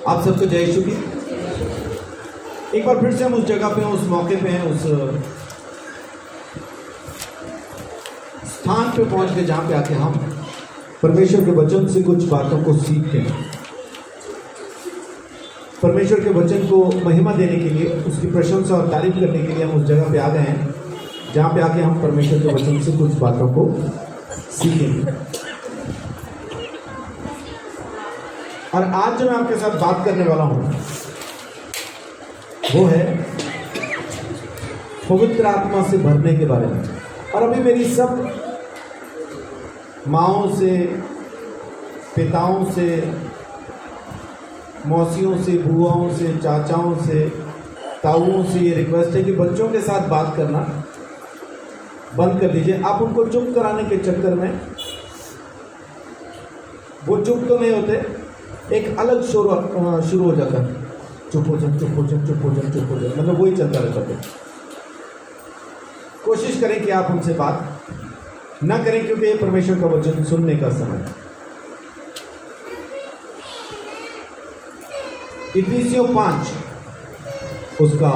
आप सबको जय यीशु की। एक बार फिर से हम उस जगह पे हैं, उस मौके पे हैं, उस स्थान पे पहुंच के जहाँ पे आके हम परमेश्वर के वचन से कुछ बातों को सीखते हैं। परमेश्वर के वचन को महिमा देने के लिए, उसकी प्रशंसा और तारीफ करने के लिए हम उस जगह पे आ गए हैं जहाँ पे आके हम परमेश्वर के वचन से कुछ बातों को सीखेंगे। और आज जो मैं आपके साथ बात करने वाला हूँ वो है पवित्र आत्मा से भरने के बारे में। और अभी मेरी सब माँओं से, पिताओं से, मौसियों से, बुआओं से, चाचाओं से, ताऊओं से ये रिक्वेस्ट है कि बच्चों के साथ बात करना बंद कर दीजिए। आप उनको चुप कराने के चक्कर में वो चुप तो नहीं होते, एक अलग शोर शुरू हो जाता है, चुप हो जा, चुप हो जा, चुप हो जा, चुप हो जा, मतलब वही चलता रहता है। कोशिश करें कि आप उनसे बात ना करें, क्योंकि ये परमेश्वर का वचन सुनने का समय है। इफिसियों 5 उसका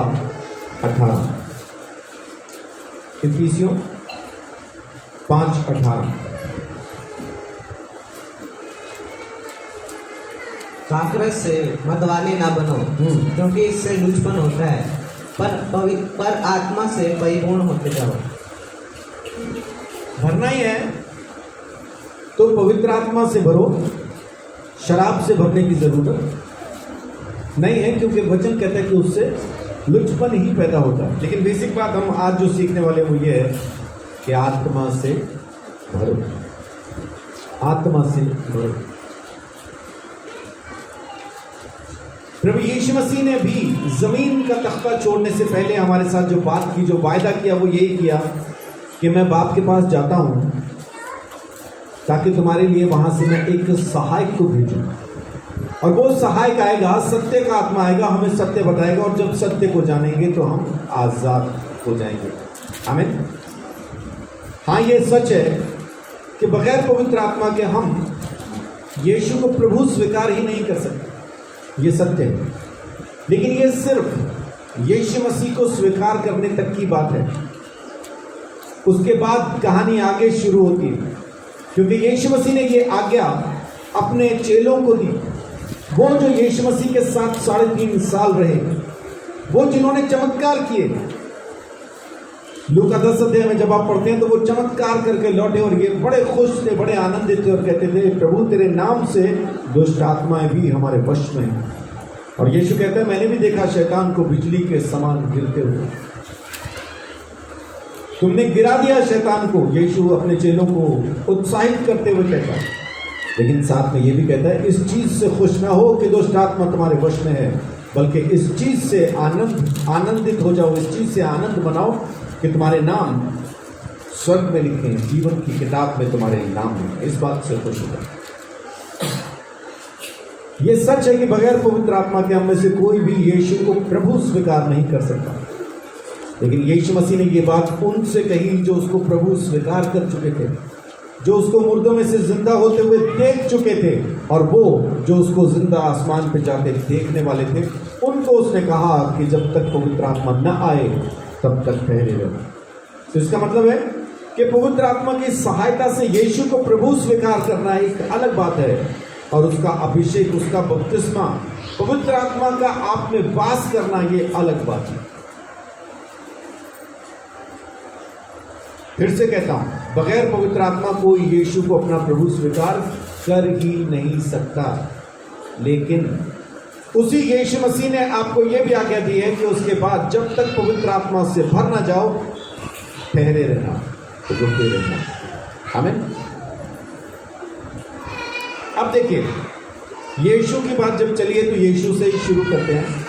18, इफिसियों 5:18। काकरस से मतवाले ना बनो, क्योंकि इससे लुचपन होता है, पर आत्मा से परिपूर्ण होते जाओ। भरना ही है तो पवित्र आत्मा से भरो, शराब से भरने की जरूरत नहीं है, क्योंकि वचन कहता है कि उससे लुचपन ही पैदा होता है। लेकिन बेसिक बात हम आज जो सीखने वाले वो ये है कि आत्मा से भरो, आत्मा से भरो। प्रभु यीशु मसीह ने भी जमीन का तख्ता छोड़ने से पहले हमारे साथ जो बात की, जो वायदा किया, वो यही किया कि मैं बाप के पास जाता हूं ताकि तुम्हारे लिए वहां से मैं एक सहायक को भेजूं, और वो सहायक आएगा, सत्य का आत्मा आएगा, हमें सत्य बताएगा, और जब सत्य को जानेंगे तो हम आजाद हो जाएंगे। आमीन। हाँ, ये सच है कि बगैर पवित्र आत्मा के हम यीशु को प्रभु स्वीकार ही नहीं कर सकते, ये सत्य है। लेकिन ये सिर्फ यीशु मसीह को स्वीकार करने तक की बात है, उसके बाद कहानी आगे शुरू होती है, क्योंकि यीशु मसीह ने ये आज्ञा अपने चेलों को दी, वो जो यीशु मसीह के साथ 3.5 साल रहे, वो जिन्होंने चमत्कार किए। लूका 10 अध्याय में जब आप पढ़ते हैं तो वो चमत्कार करके लौटे और ये बड़े खुश थे, बड़े आनंदित थे और कहते थे, प्रभु तेरे नाम से दुष्ट आत्माएं भी हमारे वश में हैं। और यीशु कहता है, मैंने भी देखा शैतान को बिजली के समान गिरते हुए। तुमने गिरा दिया शैतान को, यीशु अपने चेलों को उत्साहित करते हुए कहता है। लेकिन साथ में ये भी कहता है, इस चीज से खुश ना हो कि दुष्ट आत्मा तुम्हारे वश में है, बल्कि इस चीज से आनंदित हो जाओ, इस चीज से आनंद मनाओ कि तुम्हारे नाम स्वर्ग में लिखे हैं, जीवन की किताब में तुम्हारे नाम है। इस बात से खुश हो जाओ। ये सच है कि बगैर पवित्र आत्मा के हम में से कोई भी यीशु को प्रभु स्वीकार नहीं कर सकता। लेकिन यीशु मसीह ने ये बात उनसे कही जो उसको प्रभु स्वीकार कर चुके थे, जो उसको मुर्दों में से जिंदा होते हुए देख चुके थे, और वो जो उसको जिंदा आसमान पे जाते देखने वाले थे, उनको उसने कहा कि जब तक पवित्र आत्मा न आए तब तक ठहरे रहो। तो इसका मतलब है कि पवित्र आत्मा की सहायता से यीशु को प्रभु स्वीकार करना एक अलग बात है, और उसका अभिषेक, उसका बपतिस्मा, पवित्र आत्मा का आप में वास करना, ये अलग बात है। फिर से कहता हूं, बगैर पवित्र आत्मा कोई यीशु को अपना प्रभु स्वीकार कर ही नहीं सकता। लेकिन उसी यीशु मसीह ने आपको यह भी आज्ञा दी है कि उसके बाद जब तक पवित्र आत्मा से भर ना जाओ, ठहरे रहना, रुके रहना। आमीन। अब देखिए, यीशु की बात जब चली है तो यीशु से ही शुरू करते हैं।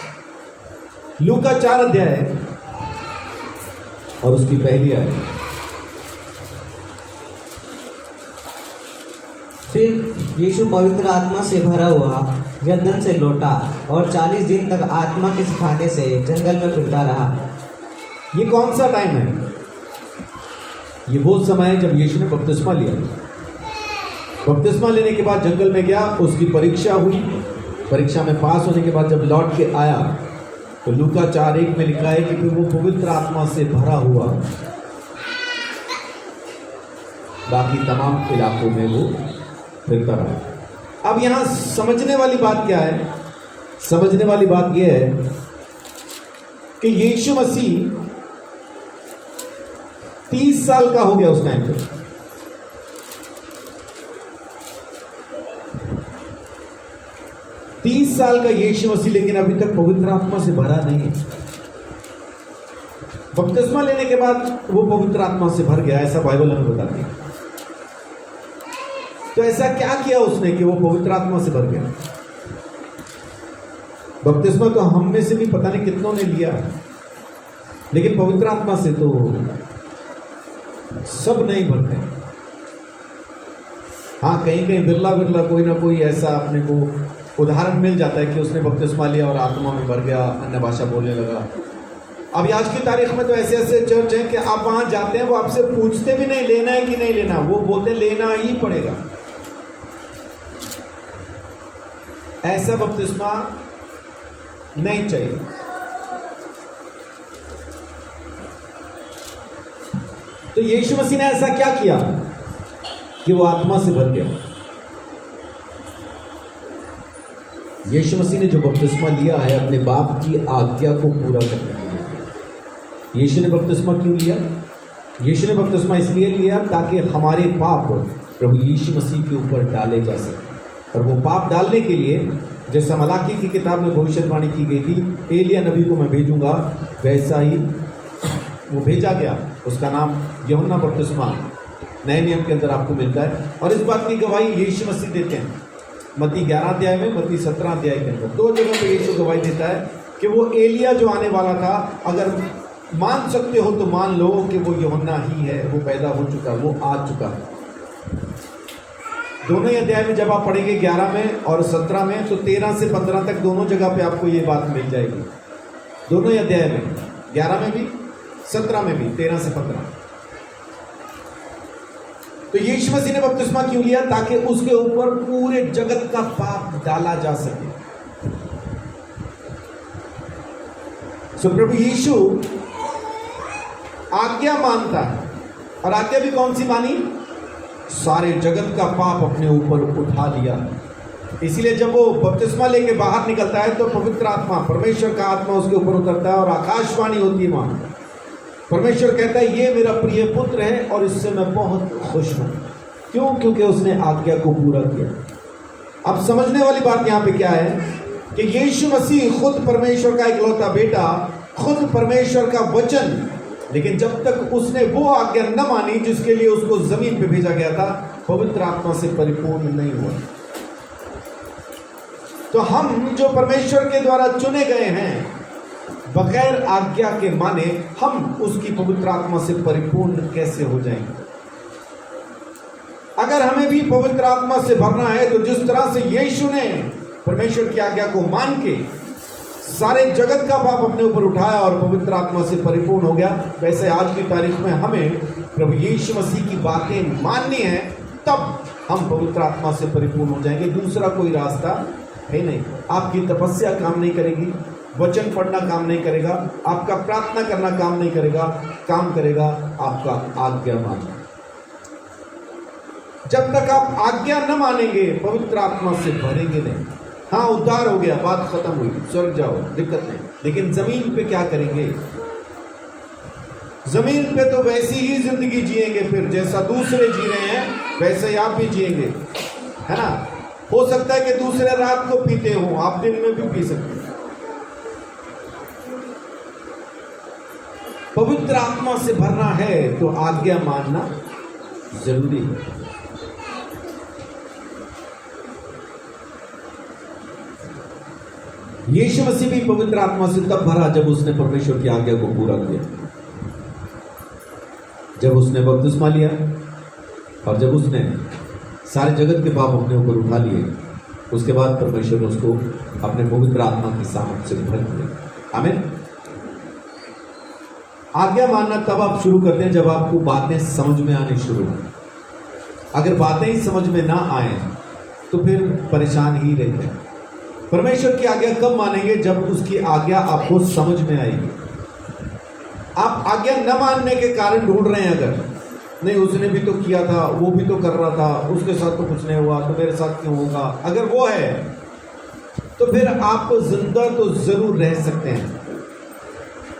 लूका 4 अध्याय है और उसकी पहली आयत। फिर यीशु पवित्र आत्मा से भरा हुआ यरदन से लौटा और 40 दिन तक आत्मा के सिखाने से जंगल में फिरता रहा। ये कौन सा टाइम है? ये वो समय है जब यीशु ने बपतिस्मा लिया। बपतिस्मा लेने के बाद जंगल में गया, उसकी परीक्षा हुई, परीक्षा में पास होने के बाद जब लौट के आया तो लूका 4:1 में लिखा है कि फिर वो पवित्र आत्मा से भरा हुआ बाकी तमाम इलाकों में वो फिरता रहा। अब यहां समझने वाली बात क्या है? समझने वाली बात यह है कि यीशु मसीह 30 साल का हो गया उस टाइम पे। 30 साल का यीशु मसीह, लेकिन अभी तक पवित्र आत्मा से भरा नहीं है। बपतिस्मा लेने के बाद वो पवित्र आत्मा से भर गया, ऐसा बाइबल हमें बताती है। तो ऐसा क्या किया उसने कि वो पवित्र आत्मा से भर गया? बपतिस्मा तो हम में से भी पता नहीं कितनों ने लिया, लेकिन पवित्र आत्मा से तो सब नहीं भरते। हाँ, कहीं कहीं बिरला बिरला कोई ना कोई ऐसा अपने को उदाहरण मिल जाता है कि उसने बपतिस्मा लिया और आत्मा में भर गया, अन्य भाषा बोलने लगा। अभी आज की तारीख में तो ऐसे ऐसे चर्च हैं कि आप वहां जाते हैं, वो आपसे पूछते भी नहीं लेना है कि नहीं लेना, वो बोलते लेना ही पड़ेगा। ऐसा बपतिस्मा नहीं चाहिए। तो यीशु मसीह ने ऐसा क्या किया कि वो आत्मा से भर गया? यीशु मसीह ने जो बपतिस्मा लिया है अपने बाप की आज्ञा को पूरा करने के लिए। यीशु ने बपतिस्मा क्यों लिया? यीशु ने बपतिस्मा इसलिए लिया ताकि हमारे पाप प्रभु यीशु मसीह के ऊपर डाले जा सके। और वो पाप डालने के लिए, जैसा मलाकी की किताब में भविष्यवाणी की गई थी, एलिया नबी को मैं भेजूंगा, वैसा ही वो भेजा गया। उसका नाम यूहन्ना बपतिस्मा नए नियम के अंदर आपको मिलता है। और इस बात की गवाही यीशु मसीह देते हैं मत्ती 11 अध्याय में, मत्ती 17 अध्याय के अंदर 2 जगह पे यीशु गवाही देता है कि वो एलिया जो आने वाला था, अगर मान सकते हो तो मान लो कि वो यूहन्ना ही है, वो पैदा हो चुका, वो आ चुका है। दोनों ही अध्याय में जब आप पढ़ेंगे 11 में और 17 में, तो 13 से 15 तक दोनों जगह पे आपको ये बात मिल जाएगी। दोनों ही अध्याय में, 11 में भी 17 में भी, 13 से 15। तो यीशु मसीह ने बपतिस्मा क्यों लिया? ताकि उसके ऊपर पूरे जगत का पाप डाला जा सके। सो प्रभु यीशु आज्ञा मानता है, और आज्ञा भी कौन सी मानी? सारे जगत का पाप अपने ऊपर उठा लिया। इसीलिए जब वो बपतिस्मा लेके बाहर निकलता है तो पवित्र आत्मा, परमेश्वर का आत्मा उसके ऊपर उतरता है और आकाशवाणी होती है वहां। परमेश्वर कहता है ये मेरा प्रिय पुत्र है और इससे मैं बहुत खुश हूं। क्यों? क्योंकि उसने आज्ञा को पूरा किया। अब समझने वाली बात यहां पे क्या है कि यीशु मसीह खुद परमेश्वर का इकलौता बेटा, खुद परमेश्वर का वचन, लेकिन जब तक उसने वो आज्ञा न मानी जिसके लिए उसको जमीन पे भेजा गया था, पवित्र आत्मा से परिपूर्ण नहीं हुआ। तो हम जो परमेश्वर के द्वारा चुने गए हैं, बगैर आज्ञा के माने हम उसकी पवित्र आत्मा से परिपूर्ण कैसे हो जाएंगे? अगर हमें भी पवित्र आत्मा से भरना है तो जिस तरह से यीशु ने परमेश्वर की आज्ञा को मान के सारे जगत का पाप अपने ऊपर उठाया और पवित्र आत्मा से परिपूर्ण हो गया, वैसे आज की तारीख में हमें प्रभु यीशु मसीह की बातें माननी है, तब हम पवित्र आत्मा से परिपूर्ण हो जाएंगे। दूसरा कोई रास्ता है नहीं। आपकी तपस्या काम नहीं करेगी, वचन पढ़ना काम नहीं करेगा, आपका प्रार्थना करना काम नहीं करेगा, काम करेगा आपका आज्ञा मानना। जब तक आप आज्ञा न मानेंगे, पवित्र आत्मा से भरेंगे नहीं। हाँ, उद्धार हो गया, बात खत्म हुई, स्वर्ग जाओ, दिक्कत नहीं, लेकिन जमीन पे क्या करेंगे? जमीन पे तो वैसी ही जिंदगी जिएंगे, फिर जैसा दूसरे जी रहे हैं वैसे ही आप भी जिएंगे, है ना? हो सकता है कि दूसरे रात को पीते हो, आप दिन में भी पी सकते हैं। पवित्र आत्मा से भरना है तो आज्ञा मानना जरूरी है। यीशु मसीह भी पवित्र आत्मा से तब भरा जब उसने परमेश्वर की आज्ञा को पूरा किया, जब उसने बपतिस्मा लिया और जब उसने सारे जगत के पाप अपने ऊपर उठा लिए। उसके बाद परमेश्वर ने उसको अपने पवित्र आत्मा की सामर्थ से भर दिया। आमीन। आज्ञा मानना तब आप शुरू करते हैं जब आपको बातें समझ में आनी शुरू हो। अगर बातें ही समझ में ना आए तो फिर परेशान ही रहते हैं। परमेश्वर की आज्ञा कब मानेंगे? जब उसकी आज्ञा आपको समझ में आएगी। आप आज्ञा न मानने के कारण ढूंढ रहे हैं, अगर नहीं उसने भी तो किया था, वो भी तो कर रहा था, उसके साथ तो कुछ नहीं हुआ, तो मेरे साथ क्यों होगा, अगर वो है तो फिर आप जिंदा तो जरूर रह सकते हैं,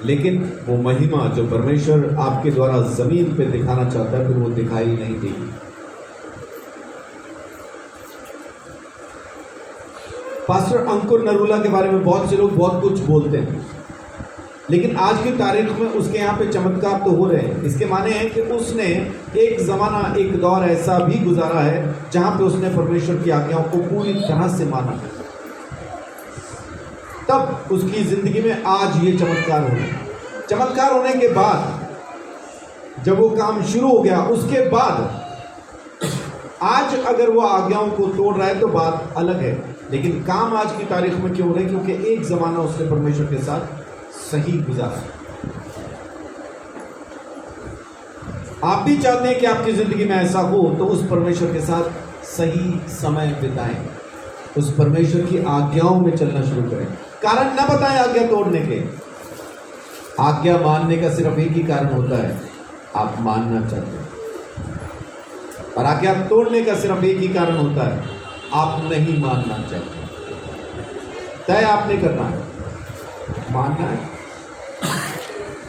लेकिन वो महिमा जो परमेश्वर आपके द्वारा जमीन पे दिखाना चाहता है, फिर वो दिखाई नहीं देगी। पास्टर अंकुर नरूला के बारे में बहुत से लोग बहुत कुछ बोलते हैं, लेकिन आज की तारीख में उसके यहाँ पे चमत्कार तो हो रहे हैं। इसके माने हैं कि उसने एक जमाना, एक दौर ऐसा भी गुजारा है जहां पे उसने परमेश्वर की आज्ञाओं को पूरी तरह से माना, तब उसकी जिंदगी में आज ये चमत्कार होने के बाद जब वो काम शुरू हो गया, उसके बाद आज अगर वो आज्ञाओं को तोड़ रहा है तो बात अलग है, लेकिन काम आज की तारीख में क्यों हो रहा है? क्योंकि एक जमाना उसने परमेश्वर के साथ सही गुजारा। आप भी चाहते हैं कि आपकी जिंदगी में ऐसा हो, तो उस परमेश्वर के साथ सही समय बिताएं, उस परमेश्वर की आज्ञाओं में चलना शुरू करें। कारण न बताएं आज्ञा तोड़ने के। आज्ञा मानने का सिर्फ एक ही कारण होता है, आप मानना चाहते हैं, और आज्ञा तोड़ने का सिर्फ एक ही कारण होता है, आप नहीं मानना चाहते। तय आपने करना है, मानना है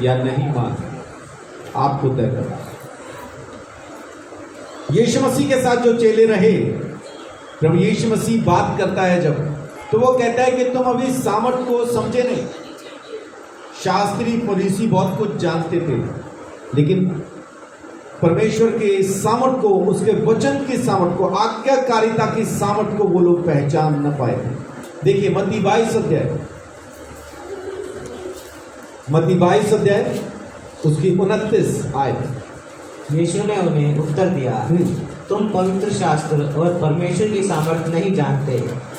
या नहीं मानना, आपको तय करना है। यीशु मसीह के साथ जो चेले रहे, प्रभु यीशु मसीह बात करता है जब, तो वो कहता है कि तुम अभी सामर्थ को समझे नहीं। शास्त्री फरीसी बहुत कुछ जानते थे, लेकिन परमेश्वर के सामर्थ को, उसके वचन की सामर्थ को, आज्ञाकारिता की सामर्थ को वो लोग पहचान न पाए थे। देखिए मत्ती 22 अध्याय उसकी 29 आयत। यीशु ने उन्हें उत्तर दिया, तुम पवित्र शास्त्र और परमेश्वर की सामर्थ नहीं जानते,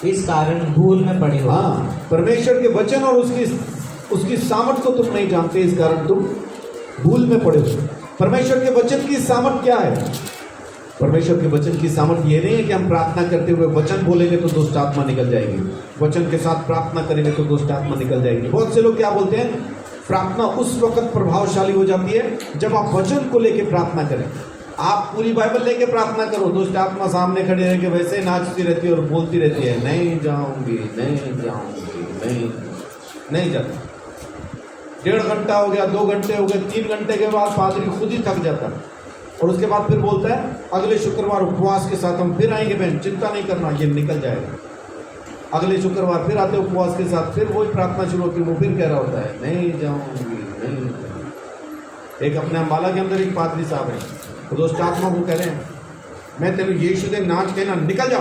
इस कारण भूल में पड़े हो। हाँ, परमेश्वर के वचन और उसकी सामर्थ को तुम नहीं जानते, इस कारण तुम भूल में पड़े हो। परमेश्वर के वचन की सामर्थ क्या है? परमेश्वर के वचन की सामर्थ ये नहीं है कि हम प्रार्थना करते हुए वचन बोलेंगे तो दुष्ट आत्मा निकल जाएगी, वचन के साथ प्रार्थना करेंगे तो दुष्ट आत्मा निकल जाएगी। बहुत से लोग क्या बोलते हैं, प्रार्थना उस वक्त प्रभावशाली हो जाती है जब आप वचन को लेकर प्रार्थना करें। आप पूरी बाइबल लेके प्रार्थना करो, दुष्ट आत्मा सामने खड़े रह के वैसे ही नाचती रहती है और बोलती रहती है, नहीं जाऊंगी, नहीं जाता। 1.5 घंटा हो गया, 2 घंटे हो गए, 3 घंटे के बाद पादरी खुद ही थक जाता है, और उसके बाद फिर बोलता है अगले शुक्रवार उपवास के साथ हम फिर आएंगे, बहन चिंता नहीं करना, ये निकल जाएगा। अगले शुक्रवार फिर आते उपवास के साथ, फिर वही प्रार्थना शुरू होती है, वो फिर कह रहा होता है नहीं जाऊंगी, नहीं। एक अपने अम्बाला के अंदर एक पादरी साहब है, वो दोस्त आत्मा को कह रहे हैं, मैं तेरे यीशु दे नाच के ना निकल जा,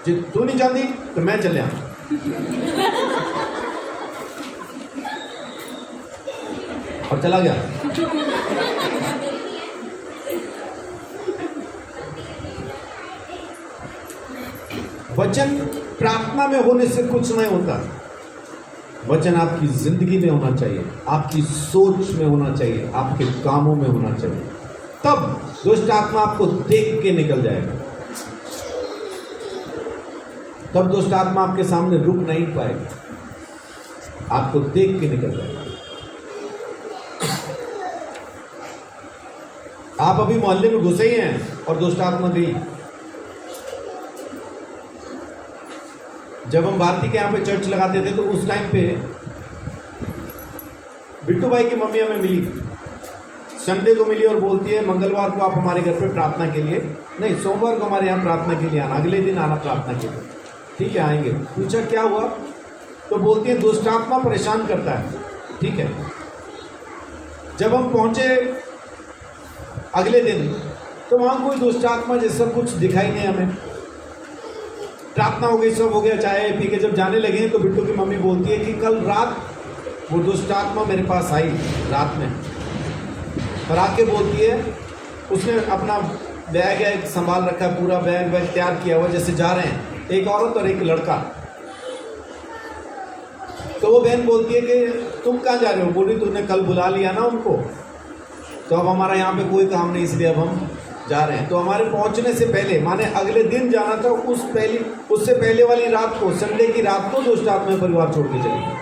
जो तू नहीं जाती तो मैं चले आ। और चला गया। वचन प्रार्थना में होने से कुछ नहीं होता, वचन आपकी जिंदगी में होना चाहिए, आपकी सोच में होना चाहिए, आपके कामों में होना चाहिए, तब दुष्ट आत्मा आपको देख के निकल जाएगा, तब दुष्ट आत्मा आपके सामने रुक नहीं पाएगा, आपको देख के निकल जाएगा। आप अभी मोहल्ले में घुसे ही हैं और दुष्ट आत्मा गई। जब हम भारती के यहाँ पे चर्च लगाते थे तो उस टाइम पे बिट्टू भाई की मम्मी हमें मिली, संडे को मिली और बोलती है मंगलवार को आप हमारे घर पे प्रार्थना के लिए, नहीं सोमवार को हमारे यहाँ प्रार्थना के लिए आना, अगले दिन आना प्रार्थना के लिए। ठीक है आएंगे। पूछा क्या हुआ, तो बोलती है दुष्ट आत्मा परेशान करता है। ठीक है। जब हम पहुंचे अगले दिन तो वहाँ कोई दुष्ट आत्मा जैसा कुछ दिखाई नहीं हमें। प्रार्थना हो गई, सब हो गया, चाय पी के जब जाने लगे तो बिट्टू की मम्मी बोलती है कि कल रात वो दुष्ट आत्मा मेरे पास आई रात में, और आके बोलती है, उसने अपना बैग एक संभाल रखा है, पूरा बैग तैयार किया हुआ, जैसे जा रहे हैं एक औरत और एक लड़का। तो वो बहन बोलती है कि तुम कहाँ जा रहे हो? बोली तुमने कल बुला लिया ना उनको, तो अब हमारा यहाँ पे कोई काम नहीं, इसलिए अब हम जा रहे हैं, तो हमारे पहुंचने से पहले, माने अगले दिन जाना था, उससे पहले वाली रात को, संडे की रात को दुष्ट आत्मा परिवार छोड़ के चले गए।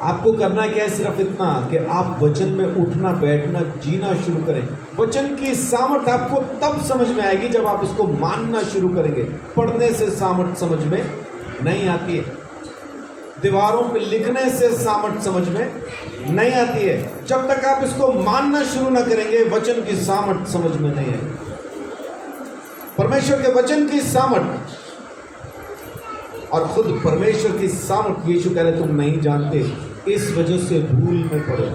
आपको करना क्या है? सिर्फ इतना कि आप वचन में उठना बैठना जीना शुरू करें। वचन की सामर्थ आपको तब समझ में आएगी जब आप इसको मानना शुरू करेंगे। पढ़ने से सामर्थ समझ में नहीं आती है, दीवारों पे लिखने से सामर्थ समझ में नहीं आती है। जब तक आप इसको मानना शुरू ना करेंगे, वचन की सामर्थ समझ में नहीं आएगी। परमेश्वर के वचन की सामर्थ, और खुद परमेश्वर की सामर्थ, यीशु कह रहे तुम नहीं जानते, इस वजह से भूल में पड़े।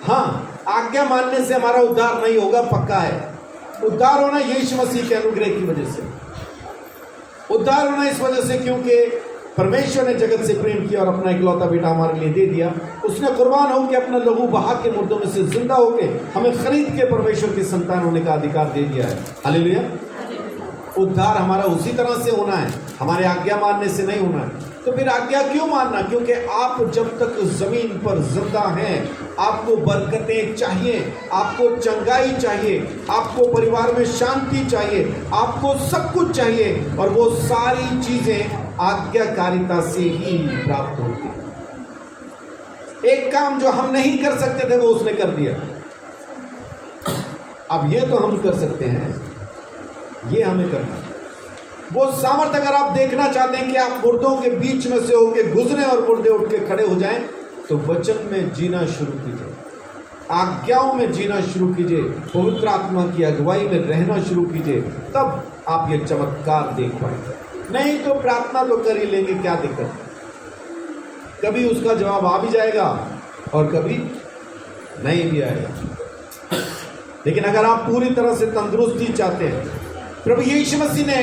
हाँ, आज्ञा मानने से हमारा उद्धार नहीं होगा, पक्का है। उद्धार होना यीशु मसीह के अनुग्रह की वजह से, उद्धार होना इस वजह से क्योंकि परमेश्वर ने जगत से प्रेम किया और अपना इकलौता बेटा हमारे लिए दे दिया। उसने कुर्बान होकर अपना लहू बहा के मुर्दों में से जिंदा होकर हमें खरीद के परमेश्वर की संतान होने का अधिकार दे दिया है। हालेलुया। उद्धार हमारा उसी तरह से होना है, हमारे आज्ञा मानने से नहीं होना है। तो फिर आज्ञा क्यों मानना? क्योंकि आप जब तक जमीन पर जिंदा हैं, आपको बरकतें चाहिए, आपको चंगाई चाहिए, आपको परिवार में शांति चाहिए, आपको सब कुछ चाहिए, और वो सारी चीजें आज्ञाकारिता से ही प्राप्त होती है। एक काम जो हम नहीं कर सकते थे वो उसने कर दिया। अब ये तो हम कर सकते हैं, ये हमें करना है। वो सामर्थ अगर आप देखना चाहते हैं कि आप मुर्दों के बीच में से होके गुजरे और मुर्दे उठ के खड़े हो जाएं, तो वचन में जीना शुरू कीजिए, आज्ञाओं में जीना शुरू कीजिए, पवित्र आत्मा की अगुवाई में रहना शुरू कीजिए, तब आप ये चमत्कार देख पाएंगे। नहीं तो प्रार्थना तो कर ही लेंगे, क्या दिक्कत? कभी उसका जवाब आ भी जाएगा और कभी नहीं भी आएगा। लेकिन अगर आप पूरी तरह से तंदुरुस्ती चाहते हैं, प्रभु यीशु मसीह ने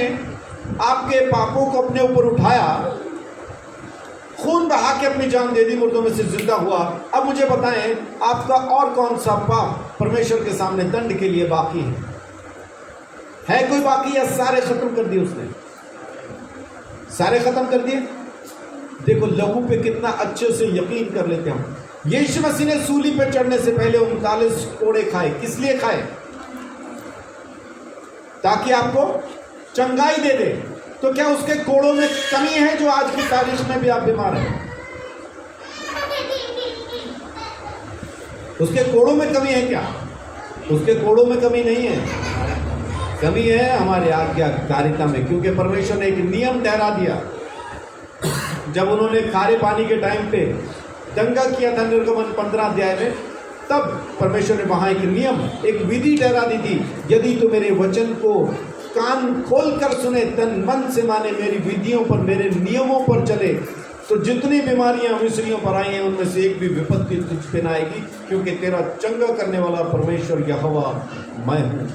आपके पापों को अपने ऊपर उठाया, खून बहा के अपनी जान दे दी, मुर्दों में से जिंदा हुआ। अब मुझे बताएं, आपका और कौन सा पाप परमेश्वर के सामने दंड के लिए बाकी है कोई बाकी, या सारे खत्म कर दिए उसने? सारे खत्म कर दिए। देखो लहू पे कितना अच्छे से यकीन कर लेते हम। यीशु मसीह ने सूली पे चढ़ने से पहले 39 कोड़े खाए। किस लिए खाए? ताकि आपको चंगाई दे दे। तो क्या उसके कोड़ों में कमी है जो आज की तारीख में भी आप बीमार हैं? उसके कोड़ों में कमी है क्या? उसके कोड़ों में कमी नहीं है। कमी है हमारे आज्ञाकारिता में, क्योंकि परमेश्वर ने एक नियम ठहरा दिया। जब उन्होंने खारे पानी के टाइम पे दंगा किया था निर्गमन 15 अध्याय में, तब परमेश्वर ने वहां एक नियम, एक विधि ठहरा दी थी। यदि तो मेरे वचन को कान खोल कर सुने, तन मन से माने, मेरी विधियों पर, मेरे नियमों पर चले, तो जितनी बीमारियां मिस्रियों पर आई हैं उनमें से एक भी विपत्ति तुझ पे ना आएगी, क्योंकि तेरा चंगा करने वाला परमेश्वर यहोवा मैं हूं।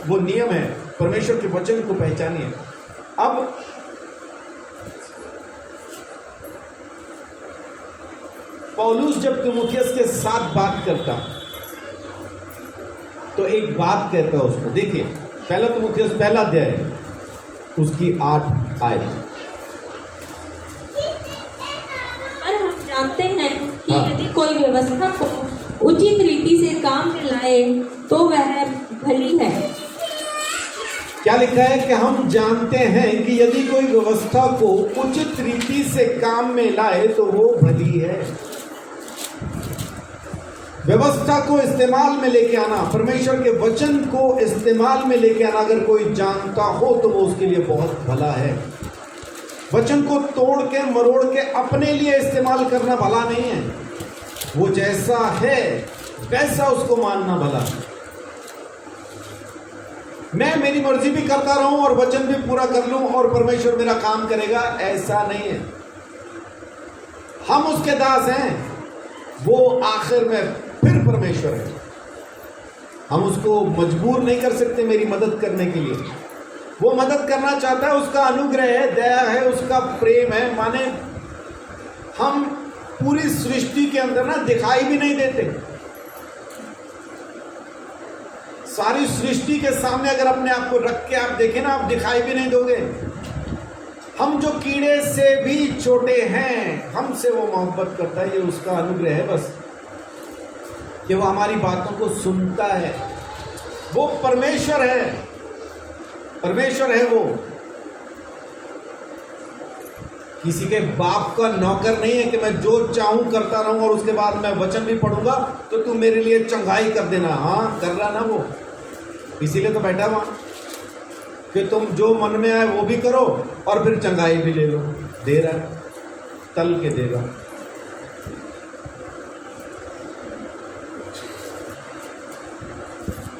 वो नियम है, परमेश्वर के वचन को पहचानिए। अब पौलुस जब तीमुथियुस के साथ बात करता तो एक बात कहता उसको, देखिए पहला तीमुथियुस पहला अध्याय उसकी 8 आयत। और हम जानते हैं कि यदि कोई व्यवस्था को उचित रीति से काम में लाए तो वह भली है। क्या लिखा है? कि हम जानते हैं कि यदि कोई व्यवस्था को उचित रीति से काम में लाए तो वो भली है। व्यवस्था को इस्तेमाल में लेके आना, परमेश्वर के वचन को इस्तेमाल में लेके आना, अगर कोई जानता हो तो वो उसके लिए बहुत भला है। वचन को तोड़ के मरोड़ के अपने लिए इस्तेमाल करना भला नहीं है। वो जैसा है वैसा उसको मानना भला। मैं मेरी मर्जी भी करता रहूं और वचन भी पूरा कर लूं और परमेश्वर मेरा काम करेगा, ऐसा नहीं है। हम उसके दास हैं, वो आखिर में फिर परमेश्वर है। हम उसको मजबूर नहीं कर सकते मेरी मदद करने के लिए। वो मदद करना चाहता है, उसका अनुग्रह है, दया है, उसका प्रेम है। माने हम पूरी सृष्टि के अंदर ना दिखाई भी नहीं देते। सारी सृष्टि के सामने अगर अपने आप को रख के आप देखें ना, आप दिखाई भी नहीं दोगे। हम जो कीड़े से भी छोटे हैं, हमसे वो मोहब्बत करता है। ये उसका अनुग्रह है बस, कि वो हमारी बातों को सुनता है। वो परमेश्वर है, परमेश्वर है वो। किसी के बाप का नौकर नहीं है कि मैं जो चाहूं करता रहूं और उसके बाद मैं वचन भी पढ़ूंगा तो तू मेरे लिए चंगाई कर देना। हाँ, कर रहा ना वो, इसीलिए तो बैठा वहां कि तुम जो मन में आए वो भी करो और फिर चंगाई भी ले लो। दे रहा है, तल के देगा।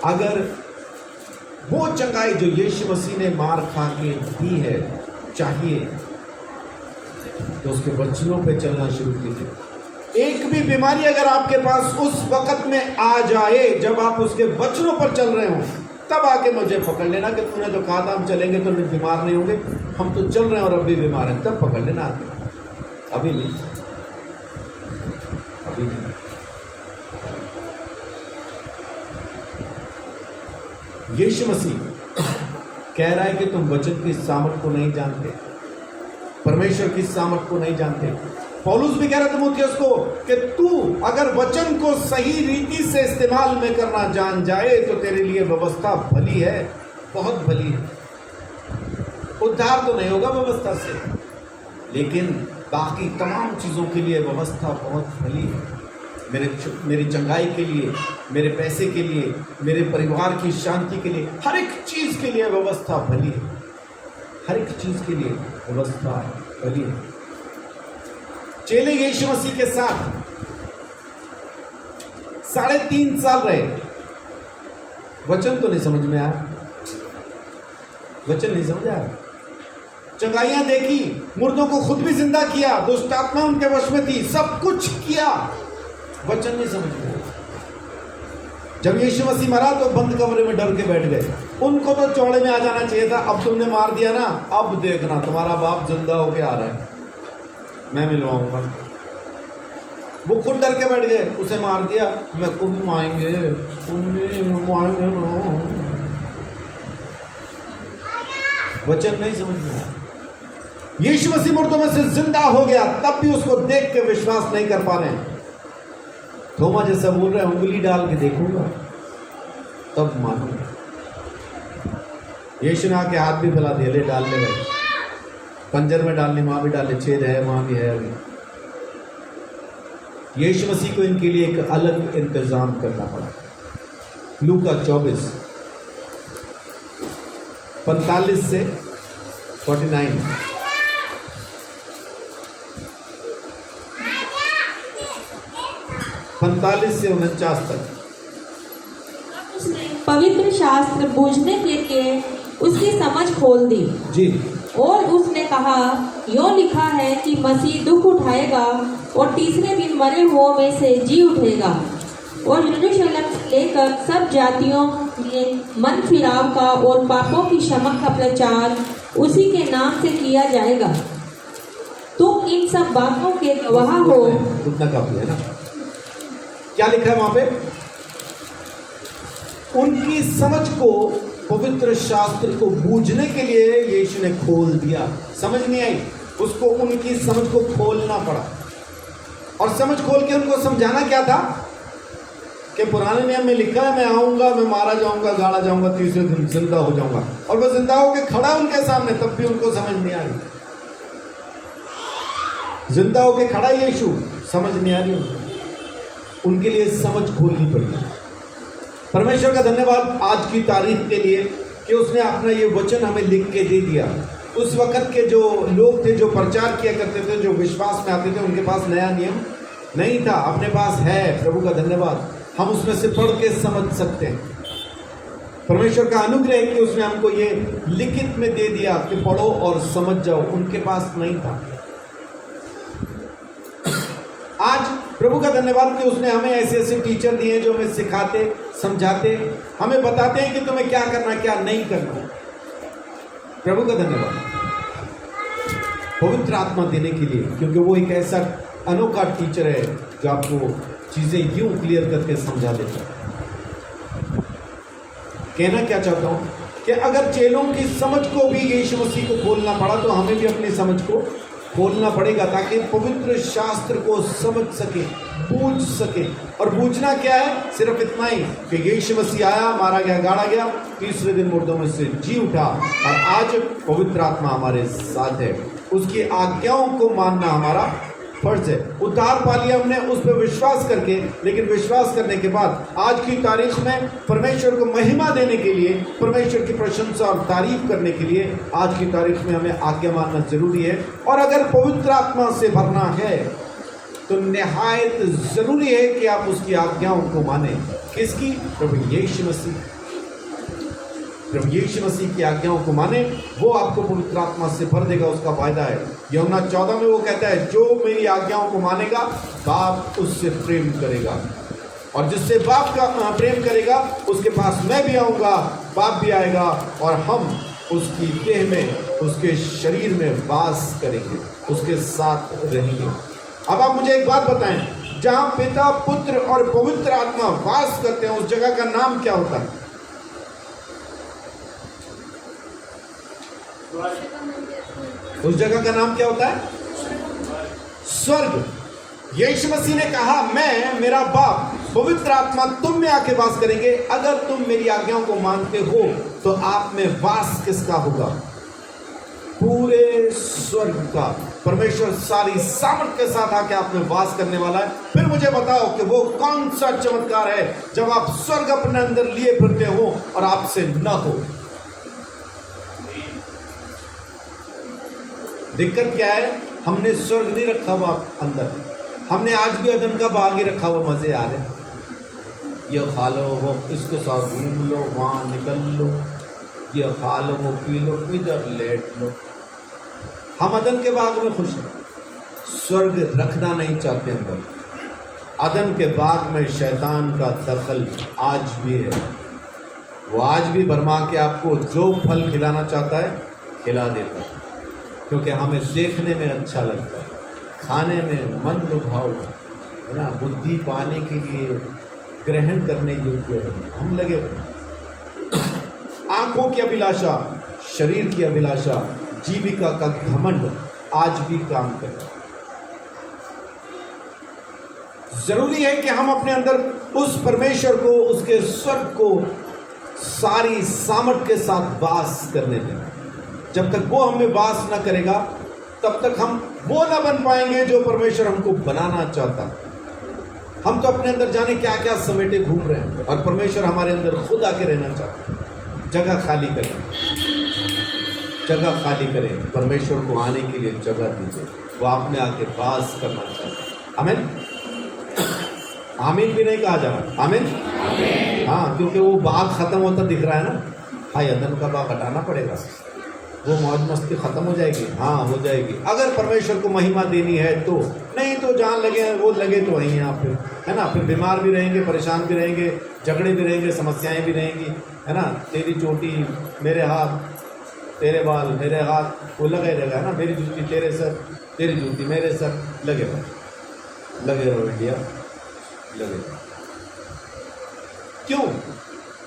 अगर वो चंगाई जो यीशु मसीह ने मार खा के दी है चाहिए, तो उसके वचनों पे चलना शुरू कीजिए। एक भी बीमारी अगर आपके पास उस वक्त में आ जाए जब आप उसके वचनों पर चल रहे हो, तब आके मुझे पकड़ लेना कि तूने जो कहा था हम चलेंगे तो बीमार नहीं होंगे, हम तो चल रहे हैं और अब भी बीमार हैं, तब पकड़ लेना आके। अभी नहीं, अभी नहीं। यीशु मसीह कह रहा है कि तुम वचन की सामर्थ को नहीं जानते, परमेश्वर की सामर्थ को नहीं जानते। पौलुस भी कह रहा था तीमुथियुस को कि तू अगर वचन को सही रीति से इस्तेमाल में करना जान जाए तो तेरे लिए व्यवस्था भली है, बहुत भली है। उद्धार तो नहीं होगा व्यवस्था से, लेकिन बाकी तमाम चीज़ों के लिए व्यवस्था बहुत भली है। मेरी चंगाई के लिए, मेरे पैसे के लिए, मेरे परिवार की शांति के लिए, हर एक चीज़ के लिए व्यवस्था भली है। हर एक चीज़ के लिए व्यवस्था भली है। चेले यीशु मसीह के साथ 3.5 साल रहे, वचन तो नहीं समझ में आया, वचन नहीं समझ आया। चंगाइयां देखी, मुर्दों को खुद भी जिंदा किया, दुष्ट आत्मा उनके वश में थी, सब कुछ किया, वचन नहीं समझ में आया। जब यीशु मसीह मरा तो बंद कमरे में डर के बैठ गए। उनको तो चौड़े में आ जाना चाहिए था, अब तुमने मार दिया ना, अब देखना तुम्हारा बाप जिंदा होके आ रहा है, मैं मिलवाऊंगा। वो खुद डर के बैठ गए, उसे मार दिया, मैं खुद मारेंगे, वचन नहीं समझ में आया। यीशु मसीह मुर्दों में से जिंदा हो गया, तब भी उसको देख के विश्वास नहीं कर पा रहे हैं। थोमा जैसा बोल रहे हैं, उंगली डाल के देखूंगा तब मानूंगा। यीशु ने आके हाथ भी फैला दिया, ले डालने गए, पंजर में डालने, वहां भी डाले, छेद है वहां भी है। अभी यीशु मसीह को इनके लिए एक अलग इंतजाम करना पड़ा। लूका 24 45 से 49। से 49 तक। उसने पवित्र शास्त्र बूझने के लिए उसकी समझ खोल दी जी। और उसने कहा, यो लिखा है कि मसीह दुख उठाएगा और तीसरे दिन मरे हुओं में से जी उठेगा और यरूशलेम से लेकर सब जातियों में मन फिराव का और पापों की क्षमा का प्रचार उसी के नाम से किया जाएगा। तुम इन सब बातों के गवाह हो। उतना काफी है ना। क्या लिखा है वहां पे? उनकी समझ को, पवित्र शास्त्र को बूझने के लिए यीशु ने खोल दिया। समझ नहीं आई, उसको उनकी समझ को खोलना पड़ा। और समझ खोल के उनको समझाना क्या था कि पुराने नियम में लिखा है, मैं आऊंगा, मैं मारा जाऊंगा, गाड़ा जाऊंगा, तीसरे दिन जिंदा हो जाऊंगा। और वह जिंदा होकर खड़ा उनके सामने, तब भी उनको समझ नहीं आ रही। जिंदा होकर खड़ा यीशु, समझ नहीं आ रही उनके लिए समझ खोलनी पड़ी। परमेश्वर का धन्यवाद आज की तारीख के लिए कि उसने अपना ये वचन हमें लिख के दे दिया। उस वक्त के जो लोग थे, जो प्रचार किया करते थे, जो विश्वास में आते थे, उनके पास नया नियम नहीं था, अपने पास है। प्रभु का धन्यवाद, हम उसमें से पढ़ के समझ सकते हैं। परमेश्वर का अनुग्रह है कि उसने हमको ये लिखित में दे दिया कि पढ़ो और समझ जाओ। उनके पास नहीं था। आज प्रभु का धन्यवाद कि उसने हमें ऐसे ऐसे टीचर दिए जो हमें सिखाते, समझाते, हमें बताते हैं कि तुम्हें क्या करना, क्या नहीं करना। प्रभु का धन्यवाद पवित्र आत्मा देने के लिए, क्योंकि वो एक ऐसा अनोखा टीचर है जो आपको चीजें यूं क्लियर करके समझा देता है। कहना क्या चाहता हूं कि अगर चेलों की समझ को भी यीशु मसीह को खोलना पड़ा तो हमें भी अपनी समझ को खोलना पड़ेगा, ताकि पवित्र शास्त्र को समझ सके, बूझ सके। और बूझना क्या है? सिर्फ इतना ही कि यीशु मसीह आया, मारा गया, गाड़ा गया, तीसरे दिन मुर्दों में से जी उठा, और आज पवित्र आत्मा हमारे साथ है। उसकी आज्ञाओं को मानना हमारा फर्ज है। उद्धार पा लिया हमने उस पर विश्वास करके, लेकिन विश्वास करने के बाद आज की तारीख में परमेश्वर को महिमा देने के लिए, परमेश्वर की प्रशंसा और तारीफ करने के लिए आज की तारीख में हमें आज्ञा मानना जरूरी है। और अगर पवित्र आत्मा से भरना है तो निहायत जरूरी है कि आप उसकी आज्ञाओं को माने। किसकी? प्रभु यीशु मसीह। प्रभु यीशु मसीह की आज्ञाओं को माने, वो आपको पवित्र आत्मा से भर देगा। उसका फायदा है। यूहन्ना 14 में वो कहता है, जो मेरी आज्ञाओं को मानेगा बाप उससे प्रेम करेगा, और जिससे बाप का प्रेम करेगा उसके पास मैं भी आऊँगा, बाप भी आएगा, और हम उसकी देह में, उसके शरीर में वास करेंगे, उसके साथ रहेंगे। अब आप मुझे एक बात बताएं, जहाँ पिता, पुत्र और पवित्र आत्मा वास करते हैं उस जगह का नाम क्या होता है? उस जगह का नाम क्या होता है? स्वर्ग। यीशु मसीह ने कहा, मैं, मेरा बाप, पवित्र आत्मा तुम में आके वास करेंगे। अगर तुम मेरी आज्ञाओं को मानते हो तो आप में वास किसका होगा? पूरे स्वर्ग का। परमेश्वर सारी सामर्थ के साथ आके आप में वास करने वाला है। फिर मुझे बताओ कि वो कौन सा चमत्कार है जब आप स्वर्ग अपने अंदर लिए फिरते हो और आपसे न हो। दिक्कत क्या है? हमने स्वर्ग नहीं रखा हुआ अंदर, हमने आज भी अदन का बाग ही रखा हुआ। मजे आ रहे, ये खा लो, वो इसके साथ घूम लो, वहाँ निकल लो, ये खा लो, वो पी लो, इधर लेट लो। हम अदन के बाग में खुश हैं, स्वर्ग रखना नहीं चाहते अंदर। अदन के बाग में शैतान का दखल आज भी है। वो आज भी भरमा के आपको जो फल खिलाना चाहता है खिला देता है, क्योंकि हमें देखने में अच्छा लगता है, खाने में मन लुभाव है ना, बुद्धि पाने के लिए, ग्रहण करने योग्य है, हम लगे। आंखों की अभिलाषा, शरीर की अभिलाषा, जीविका का घमंड आज भी काम करे। जरूरी है कि हम अपने अंदर उस परमेश्वर को, उसके स्वर्ग को सारी सामर्थ के साथ वास करने दें। जब तक वो हमें वास न करेगा तब तक हम वो न बन पाएंगे जो परमेश्वर हमको बनाना चाहता। हम तो अपने अंदर जाने क्या क्या समेटे घूम रहे हैं, और परमेश्वर हमारे अंदर खुद आके रहना चाहता है। जगह खाली करें, जगह खाली करें, परमेश्वर को आने के लिए जगह दीजिए। वो आप में आके वास करना चाहता है। आमीन। आमीन भी नहीं कहा जा रहा, आमीन। हाँ, क्योंकि वो बाग खत्म होता दिख रहा है ना। भाई अदन का बाग हटाना पड़ेगा, वो मौज मस्ती खत्म हो जाएगी। हाँ, हो जाएगी अगर परमेश्वर को महिमा देनी है तो। नहीं तो जहाँ लगे वो लगे तो वहीं आप फिर, है ना, फिर बीमार भी रहेंगे, परेशान भी रहेंगे, झगड़े भी रहेंगे, समस्याएं भी रहेंगी, है ना। तेरी चोटी मेरे हाथ, तेरे बाल मेरे हाथ, वो लगा ही रहेगा, है ना। मेरी जूती तेरे सर, तेरी जूती मेरे सर, लगे रहो, लगे रहो इंडिया, लगे रहो। क्यों?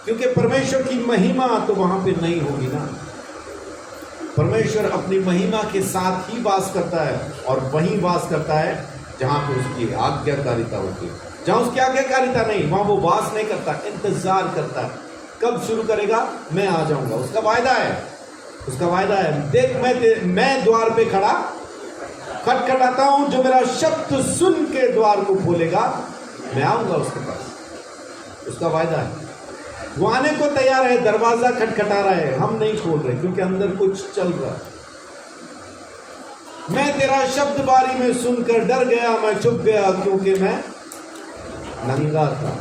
क्योंकि परमेश्वर की महिमा तो वहाँ पे नहीं होगी ना। परमेश्वर अपनी महिमा के साथ ही वास करता है, और वहीं वास करता है जहाँ पे उसकी आज्ञाकारिता होती है। जहाँ उसकी आज्ञाकारिता नहीं, वहाँ वो वास नहीं करता, इंतजार करता है। कब शुरू करेगा? मैं आ जाऊंगा। उसका वायदा है, उसका वायदा है। देख मैं द्वार पे खड़ा खटखटाता हूँ, जो मेरा शब्द सुन के द्वार को खोलेगा मैं आऊंगा उसके पास। उसका वायदा है, वो आने को तैयार है। दरवाजा खटखटा रहा है, हम नहीं खोल रहे क्योंकि अंदर कुछ चल रहा है। मैं तेरा शब्द बारी में सुनकर डर गया, मैं छुप गया क्योंकि मैं नंगा था।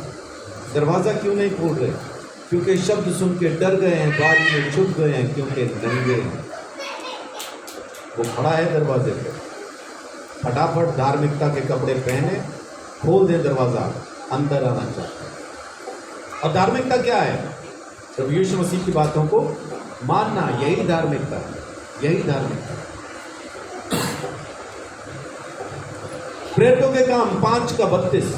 दरवाजा क्यों नहीं खोल रहे? क्योंकि शब्द सुन के डर गए हैं, बारी में छुप गए हैं क्योंकि नंगे हैं। वो खड़ा है दरवाजे पे, फटाफट धार्मिकता के कपड़े पहने खोल दे दरवाजा, अंदर आना चाहता है। और धार्मिकता क्या है? प्रभु यीशु मसीह की बातों को मानना, यही धार्मिकता है, यही धार्मिकता है। प्रेरितों के काम 5:32।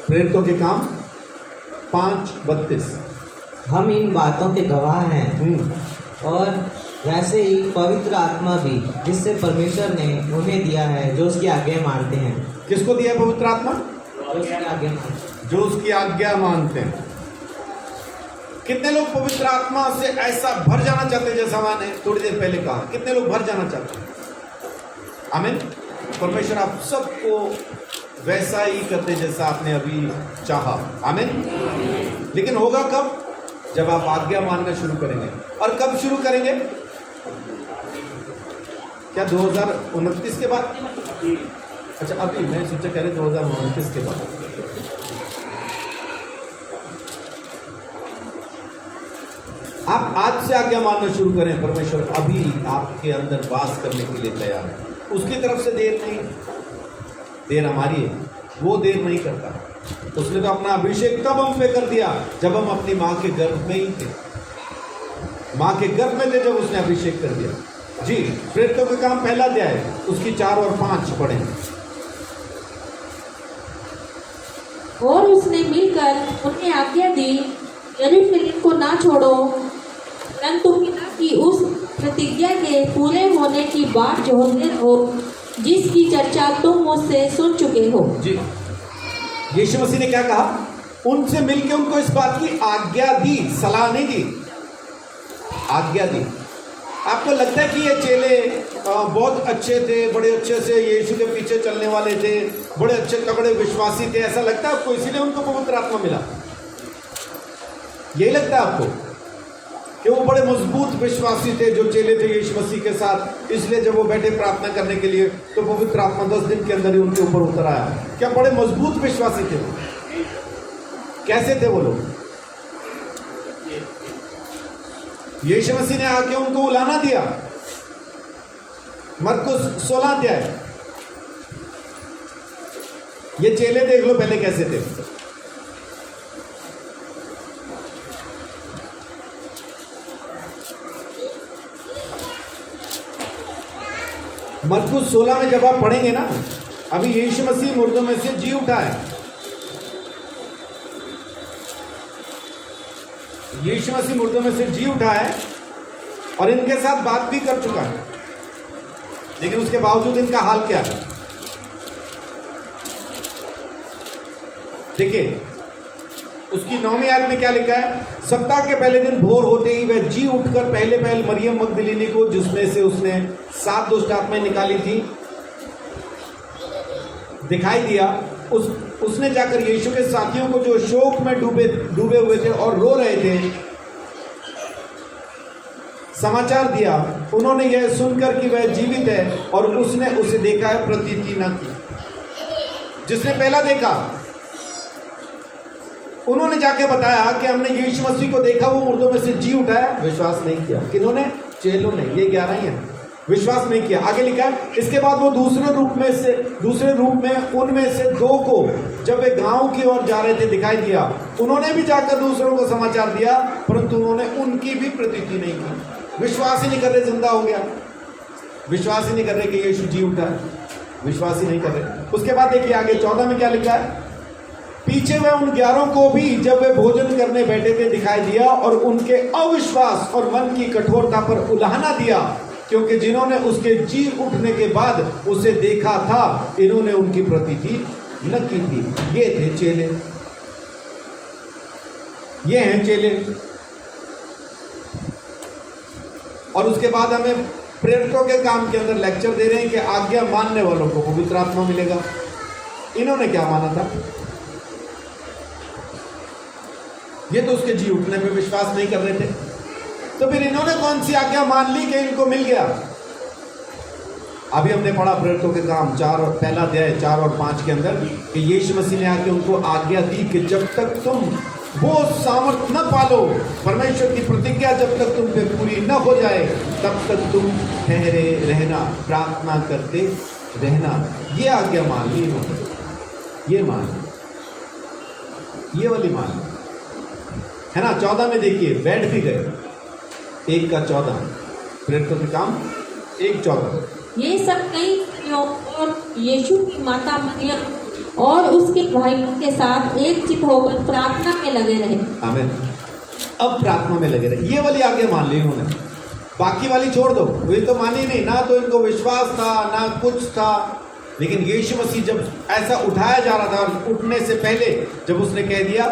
प्रेरितों के काम 5:32। हम इन बातों के गवाह हैं और वैसे ही पवित्र आत्मा भी जिससे परमेश्वर ने उन्हें दिया है जो उसकी आज्ञा मानते हैं। किसको दिया है पवित्र आत्मा? जो उसकी आज्ञा मानते हैं। जो उसकी आज्ञा मानते हैं। कितने लोग पवित्र आत्मा से ऐसा भर जाना चाहते हैं, जैसा मैंने थोड़ी देर पहले कहा, कितने लोग भर जाना चाहते हैं? आमीन। परमेश्वर आप सबको वैसा ही करते जैसा आपने अभी चाहा। आमीन। लेकिन होगा कब? जब आप आज्ञा मानना शुरू करेंगे। और कब शुरू करेंगे? क्या 2029 के बाद? अच्छा, अभी मैं सोचा कह रहे 2029 के बाद। आप आज से आज्ञा मानना शुरू करें। परमेश्वर अभी आपके अंदर वास करने के लिए तैयार है। उसकी तरफ से देर नहीं, देर हमारी है, वो देर नहीं करता। उसने तो अपना अभिषेक तब हम पे कर दिया जब हम अपनी माँ के गर्भ में ही थे। माँ के गर्भ में थे जब उसने अभिषेक कर दिया। जी, प्रेरितों का काम पहला अध्याय उसकी 4 और 5 पढ़े। और उसने मिलकर उन्हें आज्ञा दी, यरूशलेम को ना छोड़ो, परंतु पिता की उस प्रतिज्ञा के पूरे होने की बाट जोहते रहो जिसकी चर्चा तुम मुझसे सुन चुके हो। जी, यीशु मसीह ने क्या कहा? उनसे मिलकर उनको इस बात की आज्ञा दी, सलाह नहीं दी, आज्ञा दी। आपको लगता है कि ये चेले बहुत अच्छे थे, बड़े अच्छे से यीशु के पीछे चलने वाले थे, बड़े अच्छे तगड़े विश्वासी थे, ऐसा लगता है आपको? इसीलिए उनको पवित्र आत्मा मिला? यही लगता है आपको कि वो बड़े मजबूत विश्वासी थे जो चेले थे यीशु मसीह के साथ, इसलिए जब वो बैठे प्रार्थना करने के लिए तो पवित्र आत्मा 10 दिन के अंदर ही उनके ऊपर उतर आया? क्या बड़े मजबूत विश्वासी थे? कैसे थे वो लोग? यीशु मसीह ने आके उनको उलाना दिया। मरकुस 16 अध्याय। ये चेले देख लो पहले कैसे थे। मरकुस 16 में जब आप पढ़ेंगे ना, अभी यीशु मसीह मुर्दों में से जी उठा है। यीशु मसीह मुर्दों में से जी उठा है और इनके साथ बात भी कर चुका है, लेकिन उसके बावजूद इनका हाल क्या है? देखिए, उसकी 9वीं आयत में क्या लिखा है? सप्ताह के पहले दिन भोर होते ही वह जी उठकर पहले मरियम मगदलीनी को, जिसमें से उसने 7 दुष्ट आत्माएं निकाली थी, दिखाई दिया। उसने जाकर यीशु के साथियों को जो शोक में डूबे हुए थे और रो रहे थे, समाचार दिया। उन्होंने यह सुनकर कि वह जीवित है और उसने उसे देखा है, प्रतीति न की। जिसने पहला देखा, उन्होंने जाके बताया कि हमने यीशु मसीह को देखा, वो मुर्दों में से जी उठा है। विश्वास नहीं किया। किन्होंने? चेलों ने। ये 11 ही है, विश्वास नहीं किया। आगे लिखा है, इसके बाद वो दूसरे रूप में उनमें से 2 को जब वे गांव की ओर जा रहे थे दिखाई दिया। उन्होंने भी जाकर दूसरों को समाचार दिया, परंतु उन्होंने उनकी भी प्रतीति नहीं की। विश्वास ही नहीं कर रहे जिंदा हो गया, विश्वास ही नहीं कर रहे कि यीशु जी उठा है, विश्वास ही नहीं कर रहे। उसके बाद देखिए आगे 14 में क्या लिखा है? पीछे वह उन 11 को भी जब वे भोजन करने बैठे थे दिखाई दिया और उनके अविश्वास और मन की कठोरता पर उलाहना दिया, क्योंकि जिन्होंने उसके जी उठने के बाद उसे देखा था, इन्होंने उनकी प्रतीति न की थी। ये थे चेले, ये हैं चेले। और उसके बाद हमें प्रेरितों के काम के अंदर लेक्चर दे रहे हैं कि आज्ञा मानने वालों को पवित्र आत्मा मिलेगा। इन्होंने क्या माना था? ये तो उसके जी उठने पे विश्वास नहीं कर रहे थे, तो फिर इन्होंने कौन सी आज्ञा मान ली कि इनको मिल गया? अभी हमने पढ़ा प्रेरितों के काम पहला अध्याय 4 और 5 के अंदर कि यीशु मसीह ने आके उनको आज्ञा दी कि जब तक तुम वो सामर्थ न पालो, परमेश्वर की प्रतिज्ञा जब तक तुम पे पूरी न हो जाए, तब तक तुम ठहरे रहना, प्रार्थना करते रहना। ये आज्ञा मान ली इन्होंने, ये मान ली, ये वाली मान ली, है ना। 14 में देखिए बैठ भी गए, 1 का 14, प्रेरितों के काम 1:14। ये सब कई स्त्रियों और यीशु की माता मरियम और उसके भाइयों के साथ एक चित होकर प्रार्थना में लगे रहे। आमीन। अब प्रार्थना में लगे रहे। ये वाली आगे मान ली उन्होंने, बाकी वाली छोड़ दो, वे तो मानी नहीं, ना तो इनको विश्वास था ना कुछ था। लेकिन यीशु मसीह जब ऐसा उठाया जा रहा था, उठने से पहले जब उसने कह दिया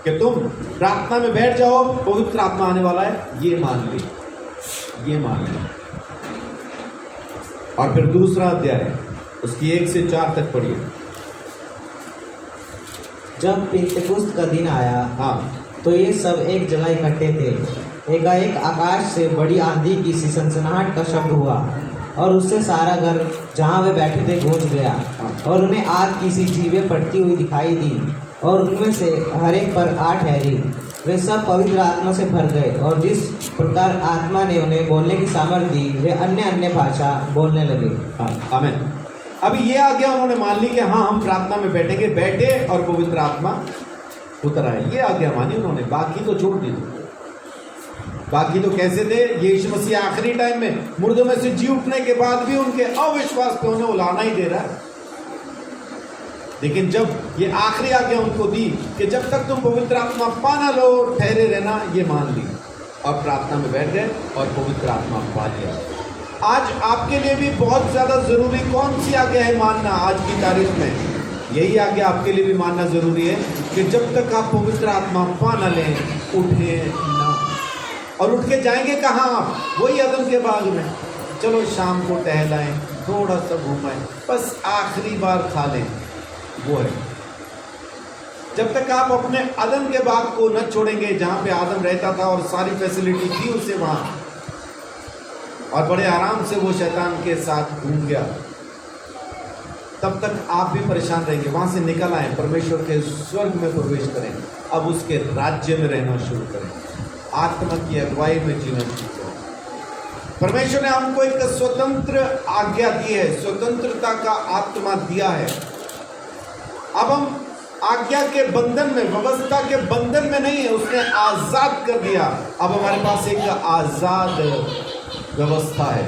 कि तुम प्रार्थना में बैठ जाओ, पवित्र आत्मा आने वाला है, ये मान ली, ये मान ली। और फिर दूसरा अध्याय उसकी 1 से 4 तक पढ़िए। जब पेंतेकुस्त का दिन आया, हाँ, तो ये सब एक जगह इकट्ठे थे। एकाएक आकाश से बड़ी आंधी की सी सनसनाहट का शब्द हुआ और उससे सारा घर जहाँ वे बैठे थे गूंज गया। और उन्हें आग की सी जीवें पड़ती हुई दिखाई दी और उनमें से हर एक पर 8 ठहरी। वे सब पवित्र आत्मा से भर गए और जिस प्रकार आत्मा ने उन्हें बोलने की सामर्थ्य दी, वे अन्य अन्य भाषा बोलने लगे। हाँ, आमीन। अभी ये आज्ञा उन्होंने मान ली कि हाँ हम प्रार्थना में बैठेंगे, बैठे और पवित्र आत्मा उतर आए, ये आज्ञा मानी उन्होंने, बाकी तो छोड़ दी। बाकी तो कैसे थे? यीशु मसीह आखिरी टाइम में मुर्दों में से जी उठने के बाद भी उनके अविश्वास पे उन्हें उलाना ही दे रहा है। लेकिन जब ये आखिरी आज्ञा उनको दी कि जब तक तुम पवित्र आत्मा पाना लो, ठहरे रहना, ये मान ली और प्रार्थना में बैठ गए और पवित्र आत्मा पा लिया। आज आपके लिए भी बहुत ज्यादा जरूरी कौन सी आज्ञा है मानना आज की तारीख में? यही आज्ञा आपके लिए भी मानना जरूरी है कि जब तक आप पवित्र आत्मा पा न लें, उठे ना। और उठ के जाएंगे कहाँ आप? वही अदन के बाग में। चलो शाम को टहलाएं, थोड़ा सा घूमाएं, बस आखिरी बार खा लें, वो है। जब तक आप अपने अदन के बाग को न छोड़ेंगे, जहाँ पे आदम रहता था और सारी फैसिलिटी थी उसे वहाँ, और बड़े आराम से वो शैतान के साथ घूम गया, तब तक आप भी परेशान रहेंगे। वहाँ से निकल आए, परमेश्वर के स्वर्ग में प्रवेश करें, अब उसके राज्य में रहना शुरू करें, आत्मा की अगुवाई में जीना शुरू करें। परमेश्वर ने हमको एक स्वतंत्र आज्ञा दी है, स्वतंत्रता का आत्मा दिया है। अब हम आज्ञा के बंधन में, व्यवस्था के बंधन में नहीं है, उसने आजाद कर दिया। अब हमारे पास एक आजाद व्यवस्था है।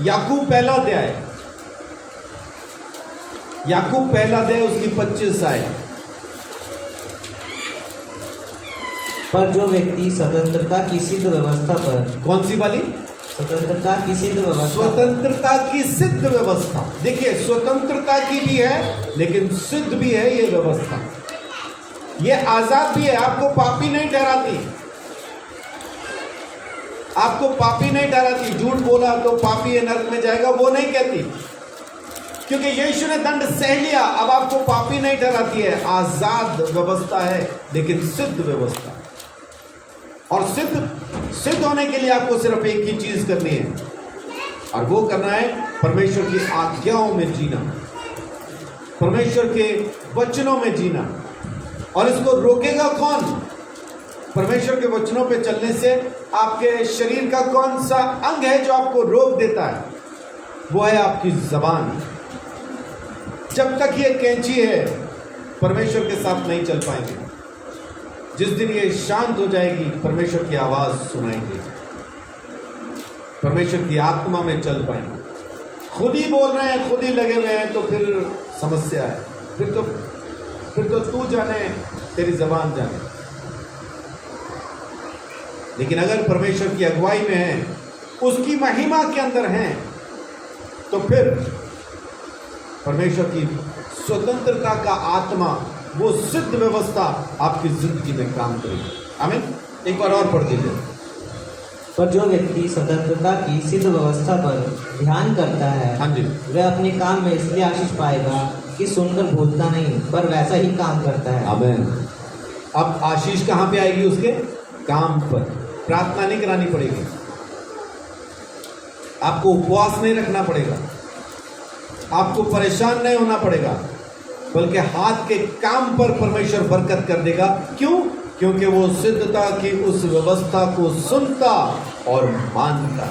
याकूब पहला अध्याय, याकूब पहला अध्याय उसकी 25 आए। पर जो व्यक्ति स्वतंत्रता की सिद्ध व्यवस्था पर, कौन सी वाली? स्वतंत्रता की सिद्ध व्यवस्था, स्वतंत्रता की सिद्ध व्यवस्था। देखिए, स्वतंत्रता की भी है लेकिन सिद्ध भी है ये व्यवस्था। ये आजाद भी है, आपको पापी नहीं ठहराती, आपको पापी नहीं ठहराती। झूठ बोला तो पापी है, नरक में जाएगा, वो नहीं कहती, क्योंकि यीशु ने दंड सह लिया। अब आपको पापी नहीं ठहराती है, आजाद व्यवस्था है लेकिन सिद्ध व्यवस्था। और सिद्ध होने के लिए आपको सिर्फ एक ही चीज करनी है, और वो करना है परमेश्वर की आज्ञाओं में जीना, परमेश्वर के वचनों में जीना। और इसको रोकेगा कौन? परमेश्वर के वचनों पे चलने से आपके शरीर का कौन सा अंग है जो आपको रोक देता है? वो है आपकी जबान। जब तक ये कैंची है, परमेश्वर के साथ नहीं चल पाएंगे। जिस दिन ये शांत हो जाएगी, परमेश्वर की आवाज सुनाएंगे, परमेश्वर की आत्मा में चल पाएंगे। खुद ही बोल रहे हैं, खुद ही लगे हुए हैं, तो फिर समस्या है। फिर तो तू जाने, तेरी जबान जाने। लेकिन अगर परमेश्वर की अगुवाई में है, उसकी महिमा के अंदर हैं, तो फिर परमेश्वर की स्वतंत्रता का आत्मा, वो सिद्ध व्यवस्था आपकी जिंदगी में काम करेगी। आमीन। एक बार और पढ़ दीजिए। पर जो व्यक्ति स्वतंत्रता की सिद्ध व्यवस्था पर ध्यान करता है, हाँ जी, वह अपने काम में इसलिए आशीष पाएगा कि सुनकर भूलता नहीं, पर वैसा ही काम करता है। आमीन। अब आशीष कहाँ पे आएगी? उसके काम पर। प्रार्थना नहीं करानी पड़ेगी, आपको उपवास नहीं रखना पड़ेगा, आपको परेशान नहीं होना पड़ेगा, बल्कि हाथ के काम पर परमेश्वर बरकत कर देगा। क्यों? क्योंकि वो सिद्धता की उस व्यवस्था को सुनता और मानता,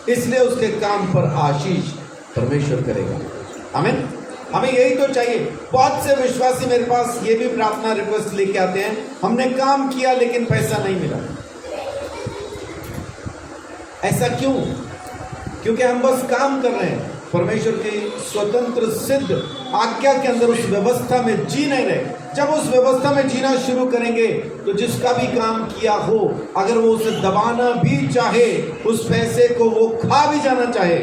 इसलिए उसके काम पर आशीष परमेश्वर करेगा। आमीन। हमें यही तो चाहिए। बहुत से विश्वासी मेरे पास ये भी प्रार्थना रिक्वेस्ट लेके आते हैं, हमने काम किया लेकिन पैसा नहीं मिला। ऐसा क्यों? क्योंकि हम बस काम कर रहे हैं। परमेश्वर की स्वतंत्र सिद्ध आज्ञा के अंदर, उस व्यवस्था में जी नहीं रहे। जब उस व्यवस्था में जीना शुरू करेंगे तो जिसका भी काम किया हो, अगर वो उसे दबाना भी चाहे, उस पैसे को वो खा भी जाना चाहे,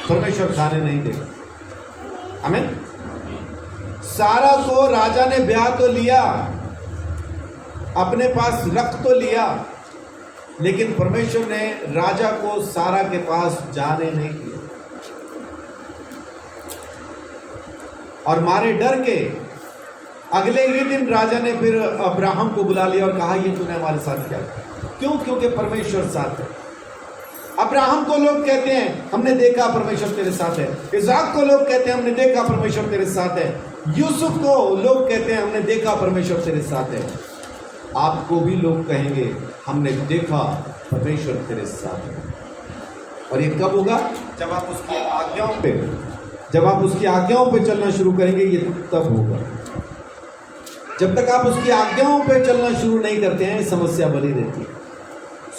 परमेश्वर खाने नहीं देगा। आमीन। सारा को राजा ने ब्याह तो लिया, अपने पास रख तो लिया, लेकिन परमेश्वर ने राजा को सारा के पास जाने नहीं दिया। और मारे डर के अगले ही दिन राजा ने फिर अब्राहम को बुला लिया और कहा, ये तूने हमारे साथ क्या किया? क्यों? क्योंकि परमेश्वर साथ है। अब्राहम को लोग कहते हैं हमने देखा परमेश्वर तेरे साथ है। इसाक को लोग कहते हैं हमने देखा परमेश्वर तेरे साथ है। यूसुफ को लोग कहते हैं हमने देखा परमेश्वर तेरे साथ है। आपको भी लोग कहेंगे हमने देखा परमेश्वर तेरे साथ है। और ये कब होगा? जब आप उसकी आज्ञाओं पे चलना शुरू करेंगे, ये तब होगा। जब तक आप उसकी आज्ञाओं पे चलना शुरू नहीं करते हैं, समस्या बनी रहती है।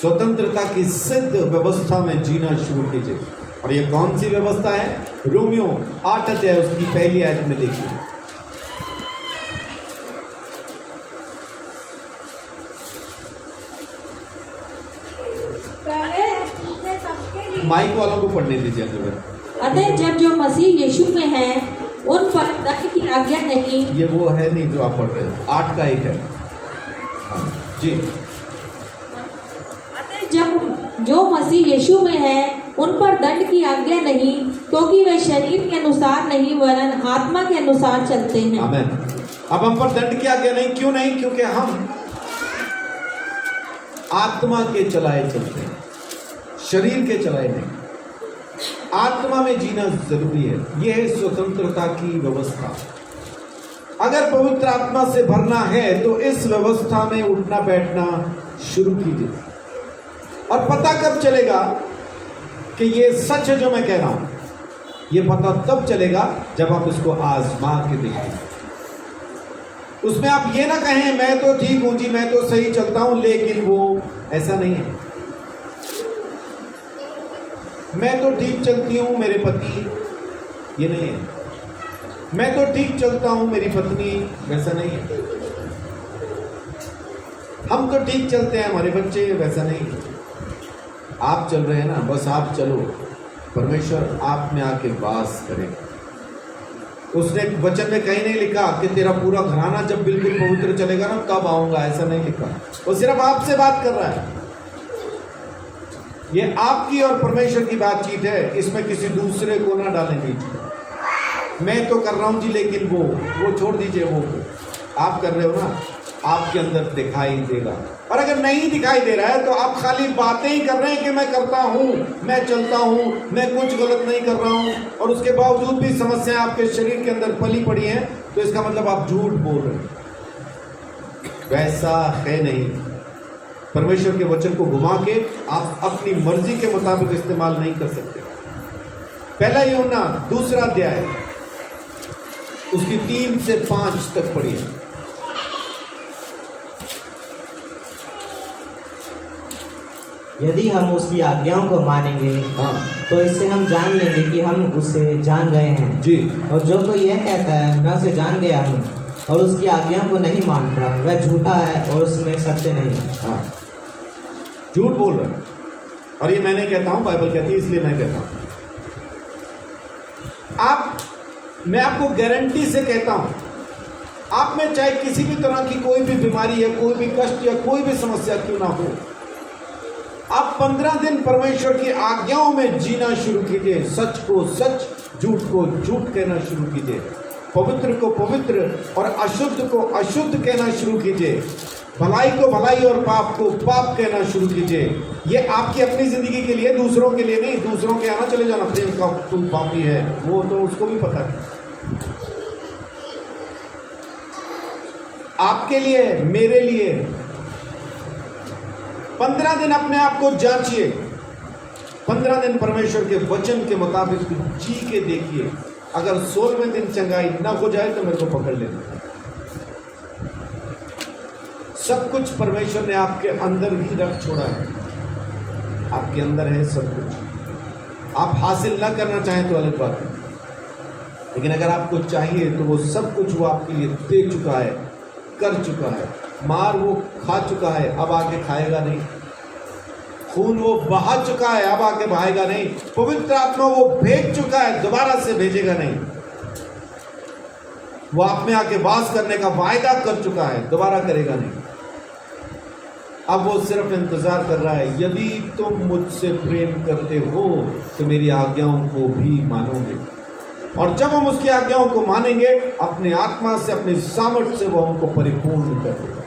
स्वतंत्रता की सिद्ध व्यवस्था में जीना शुरू कीजिए। और ये कौन सी व्यवस्था है? रोमियो 8 अध्याय उसकी पहली आयत में देखिए। माइक वालों को पढ़ने दीजिए। अतः जब जो मसीह यीशु में है, उन पर दंड की आज्ञा नहीं। ये वो है नहीं जो आप पढ़ रहे हैं, 8 का 1 है। जी। अतः जब जो मसीह यीशु में है, उन पर दंड की आज्ञा नहीं, क्योंकि वे शरीर के अनुसार नहीं वरन आत्मा के अनुसार चलते हैं। आमीन। अब हम पर दंड की आज्ञा नहीं। क्यों नहीं? क्योंकि हम आत्मा के चलाए चलते हैं, शरीर के चलाए नहीं। आत्मा में जीना जरूरी है। यह है स्वतंत्रता की व्यवस्था। अगर पवित्र आत्मा से भरना है तो इस व्यवस्था में उठना बैठना शुरू कीजिए। और पता कब चलेगा कि ये सच है जो मैं कह रहा हूं? ये पता तब चलेगा जब आप इसको आजमा के देखेंगे। उसमें आप ये ना कहें मैं तो ठीक हूं जी, मैं तो सही चलता हूं, लेकिन वो ऐसा नहीं है। मैं तो ठीक चलती हूं मेरे पति, ये नहीं है। मैं तो ठीक चलता हूं मेरी पत्नी, वैसा नहीं है। हम तो ठीक चलते हैं हमारे बच्चे, वैसा नहीं है। आप चल रहे हैं ना, बस आप चलो, परमेश्वर आप में आके वास करेगा। उसने वचन में कहीं नहीं लिखा कि तेरा पूरा घराना जब बिल्कुल पवित्र चलेगा ना तब आऊंगा, ऐसा नहीं लिखा। वो सिर्फ आपसे बात कर रहा है। ये आपकी और परमेश्वर की बातचीत है, इसमें किसी दूसरे को ना डालें बीच में। मैं तो कर रहा हूं जी, लेकिन वो छोड़ दीजिए। वो आप कर रहे हो ना, आपके अंदर दिखाई देगा। और अगर नहीं दिखाई दे रहा है तो आप खाली बातें ही कर रहे हैं कि मैं करता हूं, मैं चलता हूं, मैं कुछ गलत नहीं कर रहा हूं, और उसके बावजूद भी समस्याएं आपके शरीर के अंदर पली पड़ी हैं, तो इसका मतलब आप झूठ बोल रहे हैं। वैसा है नहीं। परमेश्वर के वचन को घुमा के आप अपनी मर्जी के मुताबिक इस्तेमाल नहीं कर सकते। पहला यूहन्ना 2 अध्याय उसकी 3 से 5 तक पढ़िए। यदि हम उसकी आज्ञाओं को मानेंगे तो इससे हम जान लेंगे कि हम उसे जान गए हैं जी। और जो कोई यह कहता है मैं उसे जान गया हूँ और उसकी आज्ञाओं को नहीं मानता, वह झूठा है और उसमें सत्य नहीं है। झूठ बोल रहा है। और ये मैं नहीं कहता हूं, बाइबल कहती है, इसलिए मैं कहता हूं। मैं आपको गारंटी से कहता हूं, आप में चाहे किसी भी तरह की कोई भी बीमारी है, कोई भी कष्ट या कोई भी समस्या क्यों ना हो, आप 15 दिन परमेश्वर की आज्ञाओं में जीना शुरू कीजिए। सच को सच, झूठ को झूठ कहना शुरू कीजिए। पवित्र को पवित्र और अशुद्ध को अशुद्ध कहना शुरू कीजिए। भलाई को भलाई और पाप को पाप कहना शुरू कीजिए। ये आपकी अपनी जिंदगी के लिए, दूसरों के लिए नहीं। दूसरों के आना चले जाना, प्रेम का तुम पापी है, वो तो उसको भी पता है। आपके लिए, मेरे लिए 15 दिन अपने आप को जांचिए। 15 दिन परमेश्वर के वचन के मुताबिक जी के देखिए। अगर 16वें दिन चंगाई ना हो जाए तो मेरे को पकड़ लेना। सब कुछ परमेश्वर ने आपके अंदर ही रख छोड़ा है। आपके अंदर है सब कुछ। आप हासिल ना करना चाहें तो अलग बात है। लेकिन अगर आपको चाहिए तो वो सब कुछ वो आपके लिए दे चुका है, कर चुका है। मार वो खा चुका है, अब आके खाएगा नहीं। खून वो बहा चुका है, अब आके बहाएगा नहीं। पवित्र आत्मा वो भेज चुका है, दोबारा से भेजेगा नहीं। वो आप में आके वास करने का वायदा कर चुका है, दोबारा करेगा नहीं। अब वो सिर्फ इंतजार कर रहा है, यदि तुम मुझसे प्रेम करते हो तो मेरी आज्ञाओं को भी मानोगे। और जब हम उसकी आज्ञाओं को मानेंगे, अपने आत्मा से, अपनी सामर्थ्य से वो हमको परिपूर्ण कर देगा।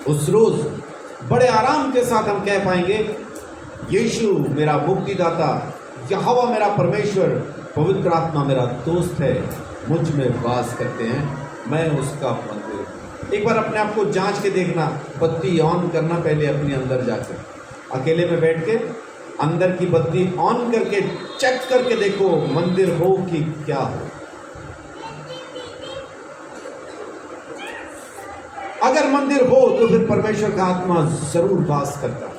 उस रोज बड़े आराम के साथ हम कह पाएंगे, यीशु मेरा मुक्तिदाता, यहोवा मेरा परमेश्वर, पवित्र आत्मा मेरा दोस्त है, मुझ में वास करते हैं, मैं उसका मंदिर हूं। एक बार अपने आप को जांच के देखना, बत्ती ऑन करना पहले अपने अंदर जाकर, अकेले में बैठ के अंदर की बत्ती ऑन करके चेक करके देखो, मंदिर हो कि क्या हो। अगर मंदिर हो तो फिर परमेश्वर का आत्मा जरूर वास करता है,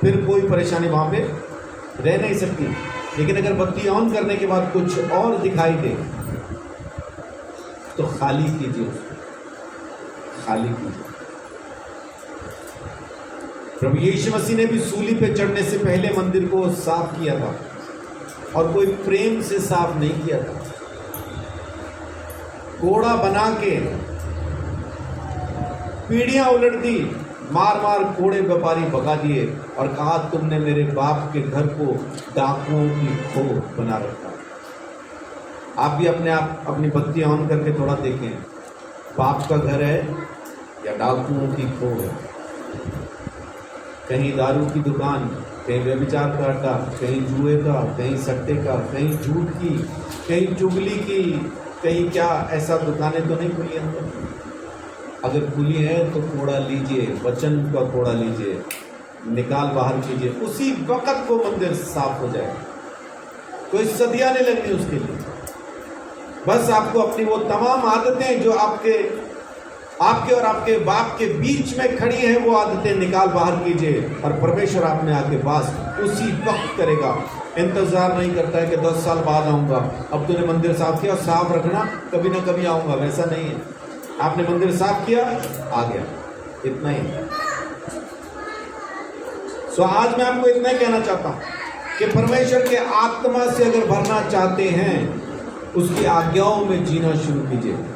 फिर कोई परेशानी वहां पे रह नहीं सकती। लेकिन अगर बत्ती ऑन करने के बाद कुछ और दिखाई दे तो खाली कीजिए उसको, खाली कीजिए। प्रभु यीशु मसीह ने भी सूली पे चढ़ने से पहले मंदिर को साफ किया था, और कोई प्रेम से साफ नहीं किया था। कोड़ा बना के पीढ़ियां उलट दी, मार मार कोड़े व्यापारी भगा दिए और कहा, तुमने मेरे बाप के घर को डाकुओं की खो बना रखा। आप भी अपनी बत्ती ऑन करके थोड़ा देखें, बाप का घर है या डाकुओं की खो है। कहीं दारू की दुकान, कहीं व्यभिचार का अड्डा, कहीं जुए का, कहीं सट्टे का, कहीं झूठ की, कहीं चुगली की, कहीं क्या, ऐसा दुकानें तो नहीं खुली अंदर। अगर खुली है तो कोड़ा लीजिए, वचन का कोड़ा लीजिए, निकाल बाहर कीजिए, उसी वक्त वो मंदिर साफ हो जाए। कोई सदियां नहीं लगनी उसके लिए। बस आपको अपनी वो तमाम आदतें जो आपके और आपके बाप के बीच में खड़ी हैं, वो आदतें निकाल बाहर कीजिए, और परमेश्वर आप में आके वास उसी वक्त करेगा। इंतजार नहीं करता है कि 10 साल बाद आऊंगा, अब तूने मंदिर साफ किया, साफ रखना, कभी ना कभी आऊंगा, वैसा नहीं है। आपने मंदिर साफ किया, आ गया, इतना ही। सो आज मैं आपको इतना ही कहना चाहता हूं कि परमेश्वर के आत्मा से अगर भरना चाहते हैं, उसकी आज्ञाओं में जीना शुरू कीजिए।